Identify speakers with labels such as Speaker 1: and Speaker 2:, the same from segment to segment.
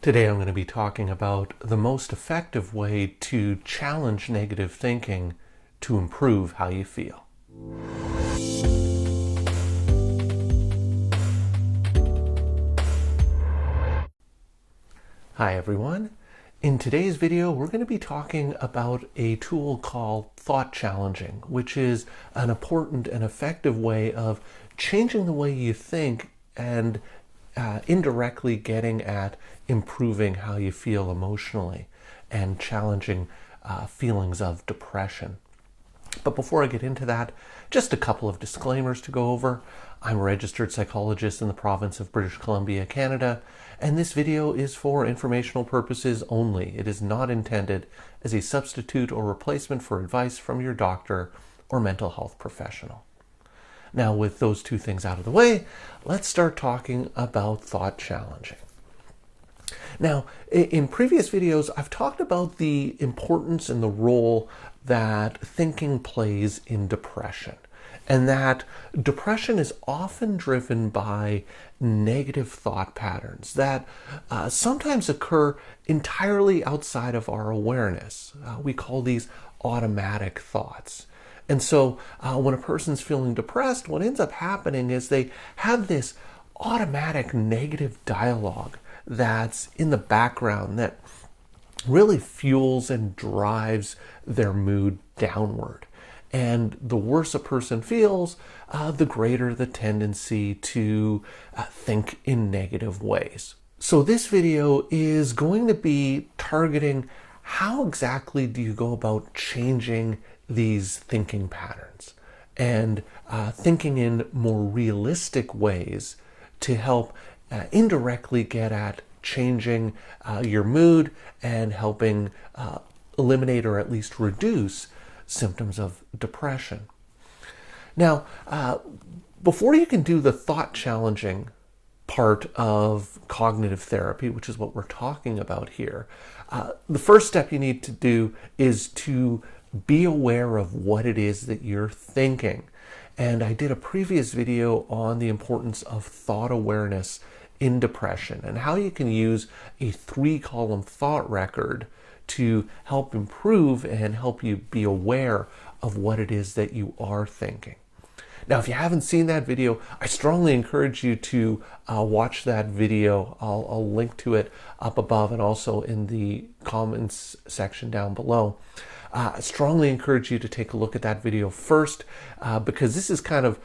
Speaker 1: Today I'm going to be talking about the most effective way to challenge negative thinking to improve how you feel. Hi everyone. In today's video we're going to be talking about a tool called thought challenging, which is an important and effective way of changing the way you think and indirectly getting at improving how you feel emotionally and challenging feelings of depression. But before I get into that, just a couple of disclaimers to go over. I'm a registered psychologist in the province of British Columbia, Canada, and this video is for informational purposes only. It is not intended as a substitute or replacement for advice from your doctor or mental health professional. Now, with those two things out of the way, let's start talking about thought challenging. Now, in previous videos, I've talked about the importance and the role that thinking plays in depression, and that depression is often driven by negative thought patterns that sometimes occur entirely outside of our awareness. We call these automatic thoughts. And so when a person's feeling depressed, what ends up happening is they have this automatic negative dialogue that's in the background that really fuels and drives their mood downward. And the worse a person feels, the greater the tendency to think in negative ways. So this video is going to be targeting how exactly do you go about changing these thinking patterns and thinking in more realistic ways to help indirectly get at changing your mood and helping eliminate or at least reduce symptoms of depression. Now, before you can do the thought challenging part of cognitive therapy, which is what we're talking about here, the first step you need to do is to be aware of what it is that you're thinking. And I did a previous video on the importance of thought awareness in depression and how you can use a 3-column thought record to help improve and help you be aware of what it is that you are thinking. Now, if you haven't seen that video, I strongly encourage you to watch that video. I'll link to it up above and also in the comments section down below. I strongly encourage you to take a look at that video first because this is kind of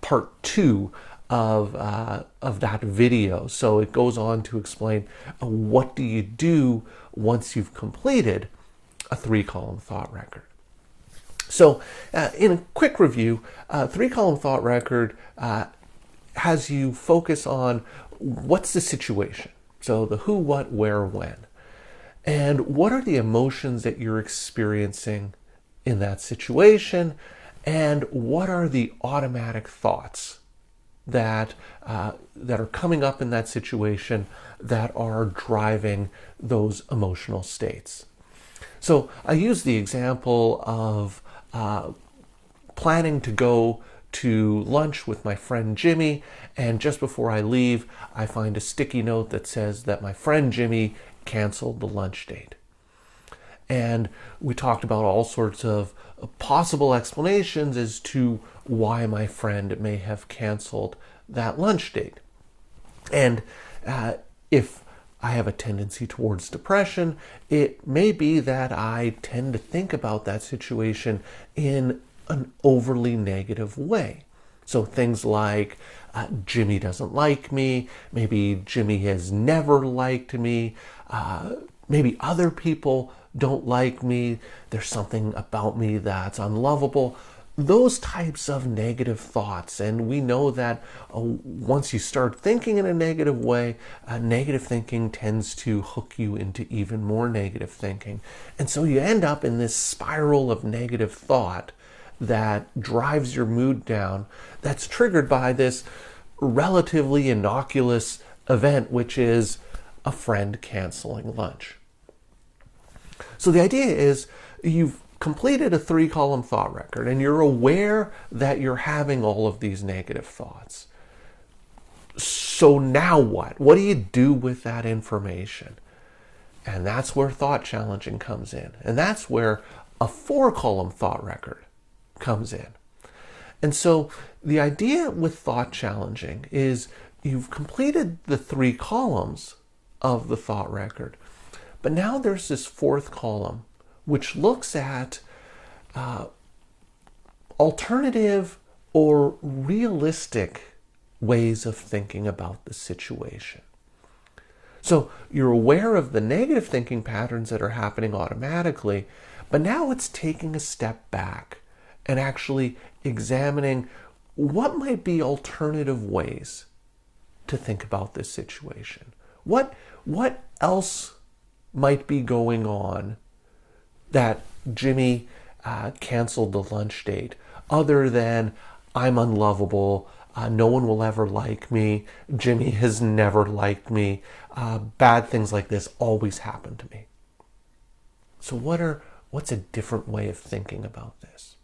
Speaker 1: part 2 of that video. So it goes on to explain what do you do once you've completed a 3-column thought record. So in a quick review, 3-column thought record has you focus on what's the situation. So the who, what, where, when. And what are the emotions that you're experiencing in that situation? And what are the automatic thoughts that are coming up in that situation that are driving those emotional states? So I use the example of planning to go to lunch with my friend Jimmy, and just before I leave, I find a sticky note that says that my friend Jimmy canceled the lunch date. And we talked about all sorts of possible explanations as to why my friend may have canceled that lunch date. And if I have a tendency towards depression, it may be that I tend to think about that situation in an overly negative way. So things like Jimmy doesn't like me, maybe Jimmy has never liked me, maybe other people don't like me, there's something about me that's unlovable. Those types of negative thoughts. And we know that once you start thinking in a negative way, negative thinking tends to hook you into even more negative thinking. And so you end up in this spiral of negative thought that drives your mood down, that's triggered by this relatively innocuous event, which is a friend canceling lunch. So the idea is you've completed a 3-column thought record and you're aware that you're having all of these negative thoughts. So now what? What do you do with that information? And that's where thought challenging comes in. And that's where a 4-column thought record comes in. And so the idea with thought challenging is you've completed the 3 columns of the thought record, but now there's this 4th column which looks at alternative or realistic ways of thinking about the situation. So you're aware of the negative thinking patterns that are happening automatically, but now it's taking a step back and actually examining what might be alternative ways to think about this situation. What else might be going on that Jimmy canceled the lunch date other than I'm unlovable, no one will ever like me, Jimmy has never liked me, bad things like this always happen to me. So what's a different way of thinking about this?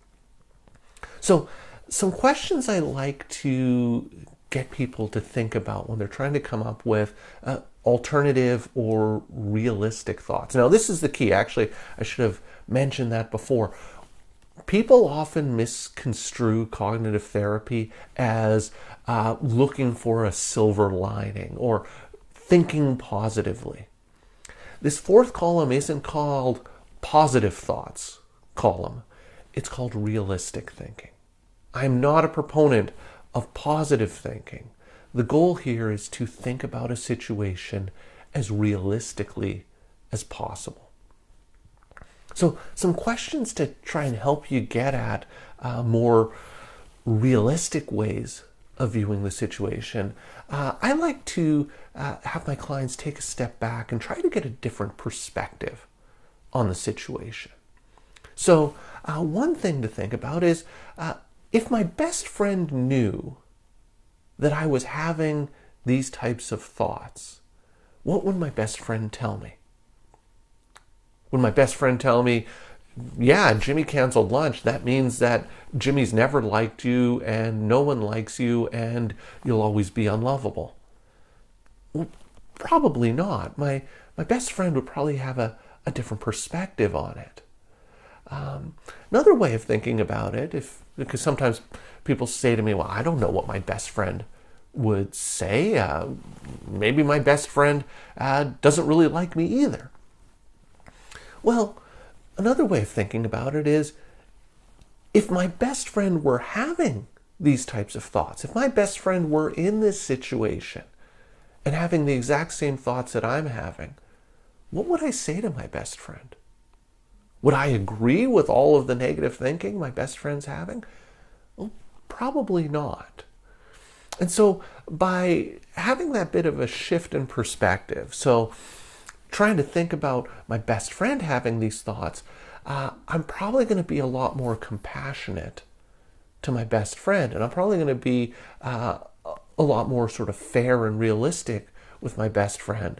Speaker 1: So some questions I like to get people to think about when they're trying to come up with alternative or realistic thoughts. Now, this is the key. Actually, I should have mentioned that before. People often misconstrue cognitive therapy as looking for a silver lining or thinking positively. This 4th column isn't called positive thoughts column. It's called realistic thinking. I'm not a proponent of positive thinking. The goal here is to think about a situation as realistically as possible. So some questions to try and help you get at more realistic ways of viewing the situation. I like to have my clients take a step back and try to get a different perspective on the situation. So one thing to think about is if my best friend knew that I was having these types of thoughts, what would my best friend tell me? Would my best friend tell me, yeah, Jimmy canceled lunch. That means that Jimmy's never liked you and no one likes you and you'll always be unlovable? Well, probably not. My best friend would probably have a different perspective on it. Another way of thinking about it, because sometimes people say to me, well, I don't know what my best friend would say. Maybe my best friend doesn't really like me either. Well, another way of thinking about it is, if my best friend were having these types of thoughts, if my best friend were in this situation and having the exact same thoughts that I'm having, what would I say to my best friend? Would I agree with all of the negative thinking my best friend's having? Well, probably not. And so by having that bit of a shift in perspective, so trying to think about my best friend having these thoughts, I'm probably going to be a lot more compassionate to my best friend, and I'm probably going to be a lot more sort of fair and realistic with my best friend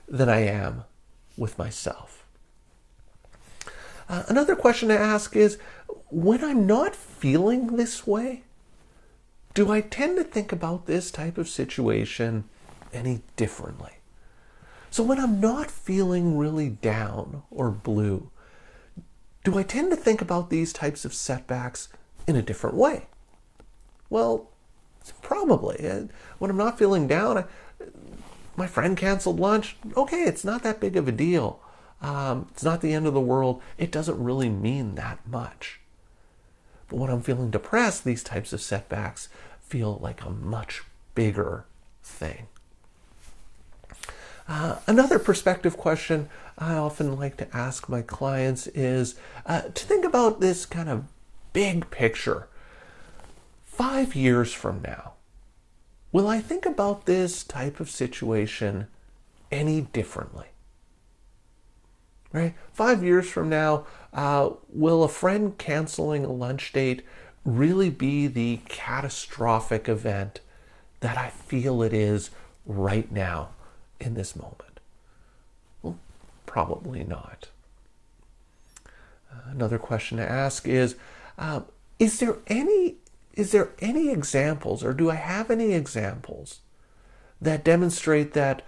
Speaker 1: than I am with myself. Another question to ask is, when I'm not feeling this way, do I tend to think about this type of situation any differently? So when I'm not feeling really down or blue, do I tend to think about these types of setbacks in a different way? Well, probably. When I'm not feeling down, my friend canceled lunch. Okay, it's not that big of a deal. It's not the end of the world. It doesn't really mean that much. But when I'm feeling depressed, these types of setbacks feel like a much bigger thing. Another perspective question I often like to ask my clients is to think about this kind of big picture. 5 years from now, will I think about this type of situation any differently? Right? 5 years from now, will a friend canceling a lunch date really be the catastrophic event that I feel it is right now in this moment? Well, probably not. Another question to ask is there any examples, or do I have any examples that demonstrate that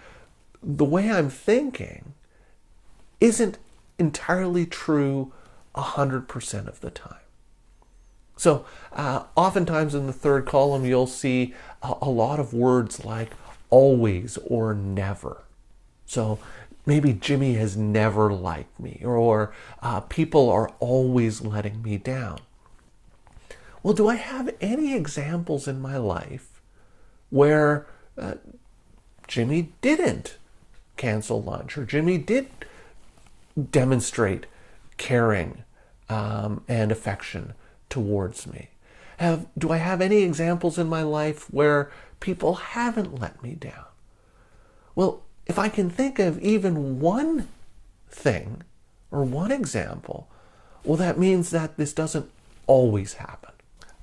Speaker 1: the way I'm thinking isn't entirely true 100% of the time. So oftentimes in the third column, you'll see a lot of words like always or never. So maybe Jimmy has never liked me, or people are always letting me down. Well, do I have any examples in my life where Jimmy didn't cancel lunch, or Jimmy did demonstrate caring and affection towards me? Do I have any examples in my life where people haven't let me down? Well, if I can think of even one thing or one example, well, that means that this doesn't always happen.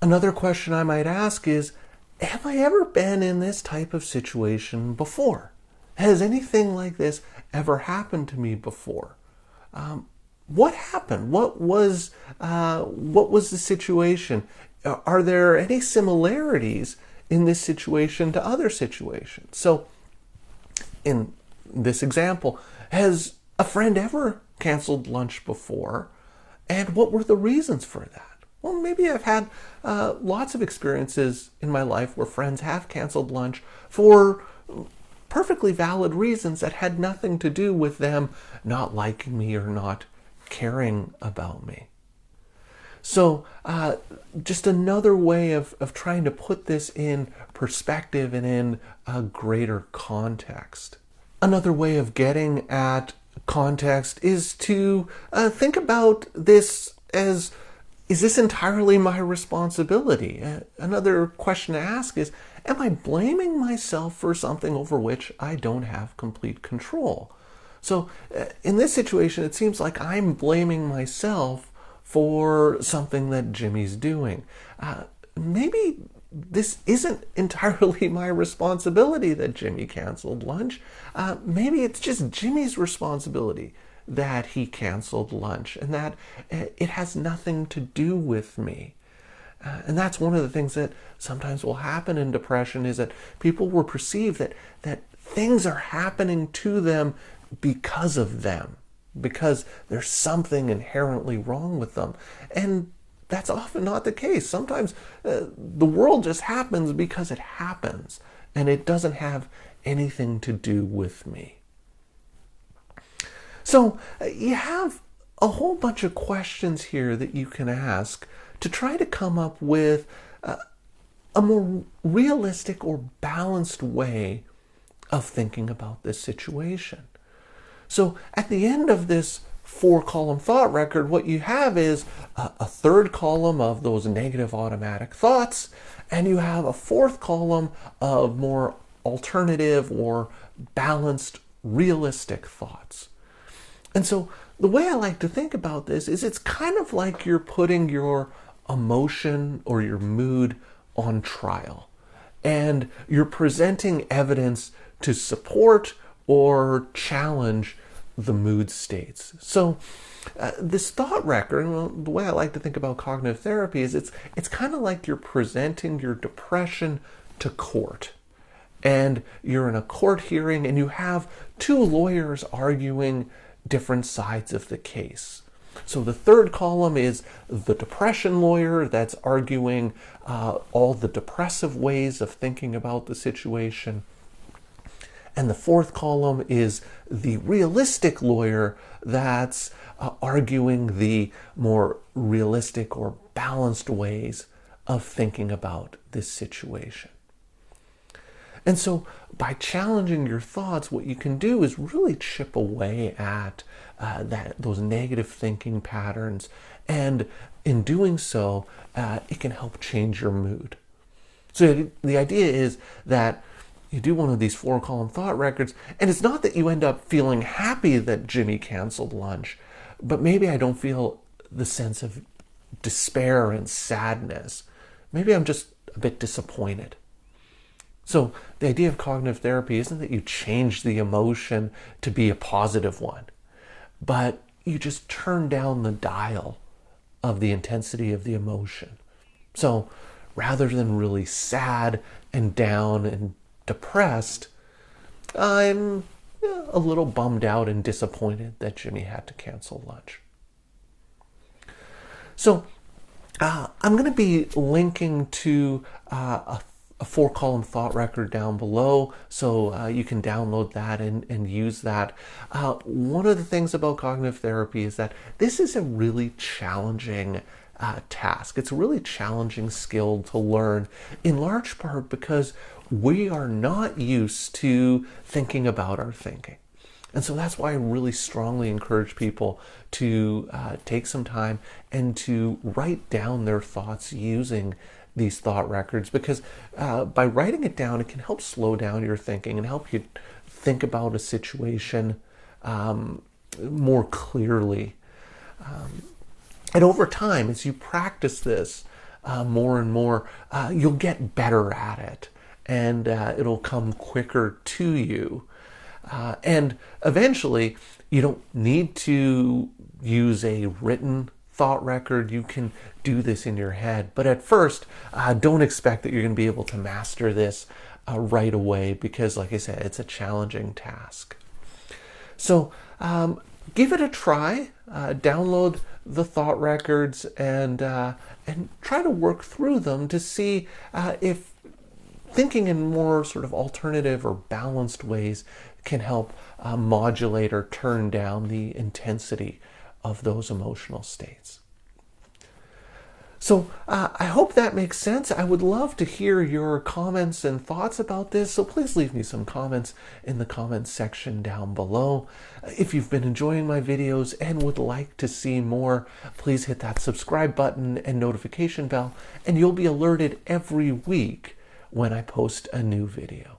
Speaker 1: Another question I might ask is, have I ever been in this type of situation before? Has anything like this ever happened to me before? What happened? What was the situation? Are there any similarities in this situation to other situations? So, in this example, has a friend ever canceled lunch before? And what were the reasons for that? Well, maybe I've had lots of experiences in my life where friends have canceled lunch for perfectly valid reasons that had nothing to do with them not liking me or not caring about me. So just another way of trying to put this in perspective and in a greater context. Another way of getting at context is to think about this as, is this entirely my responsibility? Another question to ask is, am I blaming myself for something over which I don't have complete control? So in this situation, it seems like I'm blaming myself for something that Jimmy's doing. Maybe this isn't entirely my responsibility that Jimmy canceled lunch. Maybe it's just Jimmy's responsibility that he canceled lunch, and that it has nothing to do with me. And that's one of the things that sometimes will happen in depression, is that people will perceive that things are happening to them because of them, because there's something inherently wrong with them. And that's often not the case. Sometimes the world just happens because it happens, and it doesn't have anything to do with me. So you have a whole bunch of questions here that you can ask to try to come up with a more realistic or balanced way of thinking about this situation. So at the end of this 4-column thought record, what you have is a third column of those negative automatic thoughts, and you have a fourth column of more alternative or balanced, realistic thoughts. And so the way I like to think about this is, it's kind of like you're putting your emotion or your mood on trial, and you're presenting evidence to support or challenge the mood states. So this thought record, well, the way I like to think about cognitive therapy is, it's kind of like you're presenting your depression to court. And you're in a court hearing, and you have two lawyers arguing different sides of the case. So the third column is the depression lawyer that's arguing all the depressive ways of thinking about the situation. And the fourth column is the realistic lawyer that's arguing the more realistic or balanced ways of thinking about this situation. And so by challenging your thoughts, what you can do is really chip away at those negative thinking patterns. And in doing so, it can help change your mood. So the idea is that you do one of these 4-column thought records, and it's not that you end up feeling happy that Jimmy canceled lunch, but maybe I don't feel the sense of despair and sadness. Maybe I'm just a bit disappointed. So the idea of cognitive therapy isn't that you change the emotion to be a positive one, but you just turn down the dial of the intensity of the emotion. So rather than really sad and down and depressed, I'm a little bummed out and disappointed that Jimmy had to cancel lunch. So I'm going to be linking to a 4-column thought record down below, so you can download that and use that. One of the things about cognitive therapy is that this is a really challenging task. It's a really challenging skill to learn, in large part because we are not used to thinking about our thinking. And so that's why I really strongly encourage people to take some time and to write down their thoughts using these thought records, because by writing it down, it can help slow down your thinking and help you think about a situation more clearly. And over time, as you practice this more and more, you'll get better at it, and it'll come quicker to you. And eventually, you don't need to use a written thought record. You can do this in your head. But at first, don't expect that you're going to be able to master this right away, because, like I said, it's a challenging task. So give it a try. Download the thought records and try to work through them to see if thinking in more sort of alternative or balanced ways can help modulate or turn down the intensity of those emotional states. So I hope that makes sense. I would love to hear your comments and thoughts about this, so please leave me some comments in the comments section down below. If you've been enjoying my videos and would like to see more, please hit that subscribe button and notification bell, and you'll be alerted every week when I post a new video.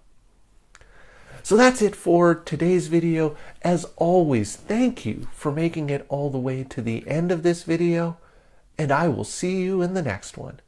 Speaker 1: So that's it for today's video. As always, thank you for making it all the way to the end of this video, and I will see you in the next one.